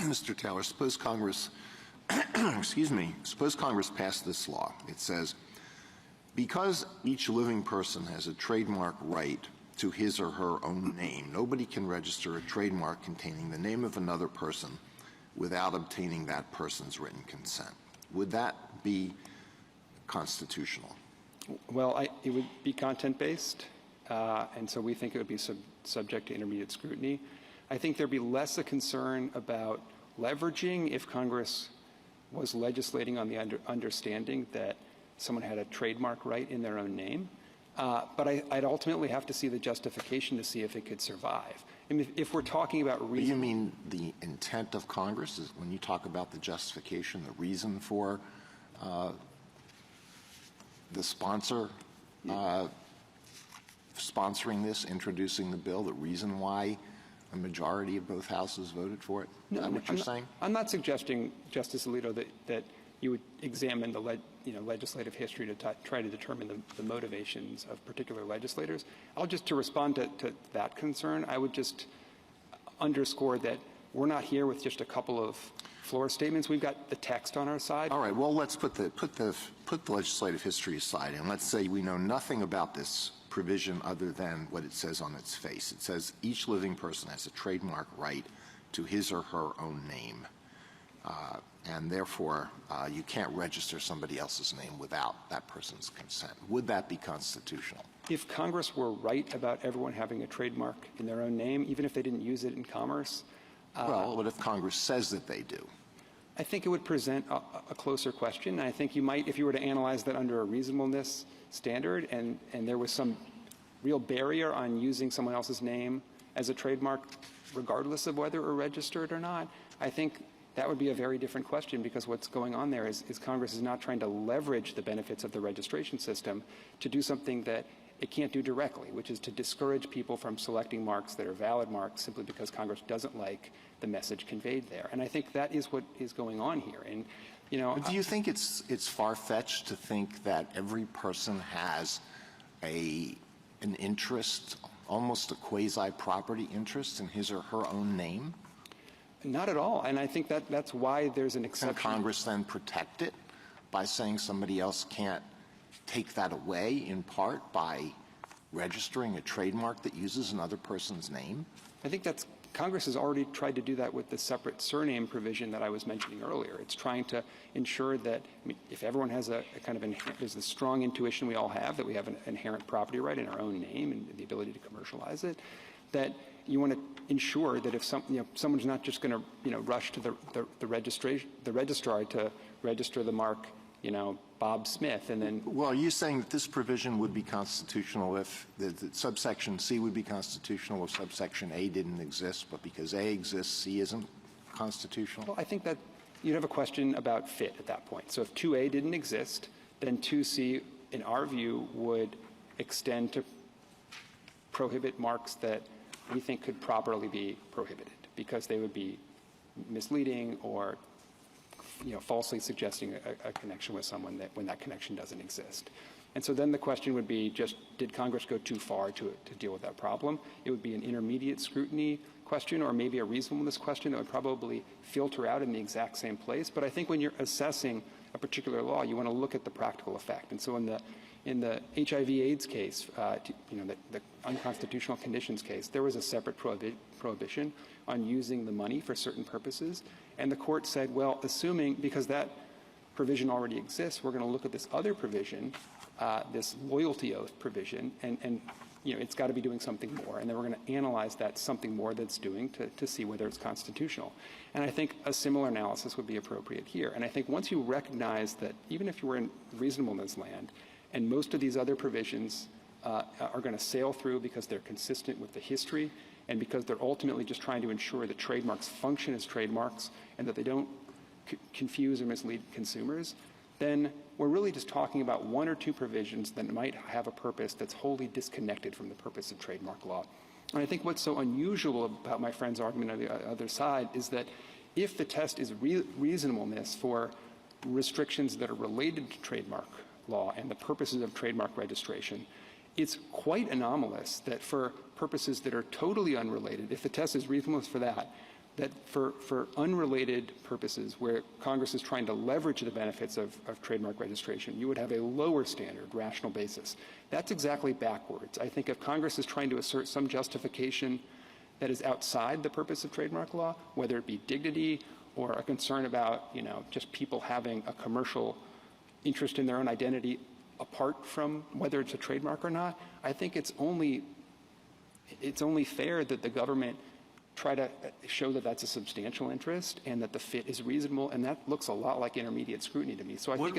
Mr. Taylor, suppose Congress, suppose Congress passed this law. It says, because each living person has a trademark right to his or her own name, nobody can register a trademark containing the name of another person without obtaining that person's written consent. Would that be constitutional? Well, it would be content-based, and so we think it would be subject to intermediate scrutiny. I think there'd be less a concern about leveraging if Congress was legislating on the understanding that someone had a trademark right in their own name. But I'd ultimately have to see the justification to see if it could survive. I mean, if we're talking about reason— You mean the intent of Congress is when you talk about the justification, the reason for the sponsor sponsoring this, introducing the bill, the reason why a majority of both houses voted for it? No, is that what you're saying? I'm not suggesting, Justice Alito, that you would examine the legislative history to try to determine the motivations of particular legislators. To respond to that concern, I would just underscore that we're not here with just a couple of floor statements. We've got the text on our side. All right. Well, let's put the legislative history aside, and let's say we know nothing about this provision other than what it says on its face. It says each living person has a trademark right to his or her own name. And therefore, you can't register somebody else's name without that person's consent. Would that be constitutional? If Congress were right about everyone having a trademark in their own name, even if they didn't use it in commerce— well, what if Congress says that they do? I think it would present a closer question. I think you might, if you were to analyze that under a reasonableness standard and there was some real barrier on using someone else's name as a trademark, regardless of whether it were registered or not, I think that would be a very different question, because what's going on there is Congress is not trying to leverage the benefits of the registration system to do something that it can't do directly, which is to discourage people from selecting marks that are valid marks simply because Congress doesn't like the message conveyed there. And I think that is what is going on here. And, but do you think it's far-fetched to think that every person has an interest, almost a quasi-property interest in his or her own name? Not at all. And I think that's why there's an exception. Can Congress then protect it by saying somebody else can't take that away, in part by registering a trademark that uses another person's name? I think Congress has already tried to do that with the separate surname provision that I was mentioning earlier. It's trying to ensure that, if everyone has a kind of there's a strong intuition we all have that we have an inherent property right in our own name and the ability to commercialize it, that you want to ensure that if someone's not just going to rush to the registrar to register the mark, Bob Smith, and then— Well, are you saying that this provision would be constitutional if the subsection C would be constitutional if subsection A didn't exist, but because A exists, C isn't constitutional? Well, I think that you'd have a question about fit at that point. So if 2A didn't exist, then 2C, in our view, would extend to prohibit marks that we think could properly be prohibited because they would be misleading or falsely suggesting a connection with someone when that connection doesn't exist. And so then the question would be did Congress go too far to deal with that problem? It would be an intermediate scrutiny question or maybe a reasonableness question that would probably filter out in the exact same place. But I think when you're assessing a particular law, you want to look at the practical effect. And so in the HIV/AIDS case, the unconstitutional conditions case, there was a separate prohibition on using the money for certain purposes. And the court said, well, assuming, because that provision already exists, we're going to look at this other provision, this loyalty oath provision, and it's got to be doing something more. And then we're going to analyze that something more that's doing to see whether it's constitutional. And I think a similar analysis would be appropriate here. And I think once you recognize that even if you were in reasonableness land, and most of these other provisions are going to sail through because they're consistent with the history and because they're ultimately just trying to ensure that trademarks function as trademarks and that they don't confuse or mislead consumers, then we're really just talking about one or two provisions that might have a purpose that's wholly disconnected from the purpose of trademark law. And I think what's so unusual about my friend's argument on the other side is that if the test is reasonableness for restrictions that are related to trademark law and the purposes of trademark registration, it's quite anomalous that for purposes that are totally unrelated, if the test is reasonableness for that, that for unrelated purposes where Congress is trying to leverage the benefits of trademark registration, you would have a lower standard, rational basis. That's exactly backwards. I think if Congress is trying to assert some justification that is outside the purpose of trademark law, whether it be dignity or a concern about, just people having a commercial interest in their own identity apart from whether it's a trademark or not, I think it's only fair that the government try to show that that's a substantial interest and that the fit is reasonable, and that looks a lot like intermediate scrutiny to me. So I think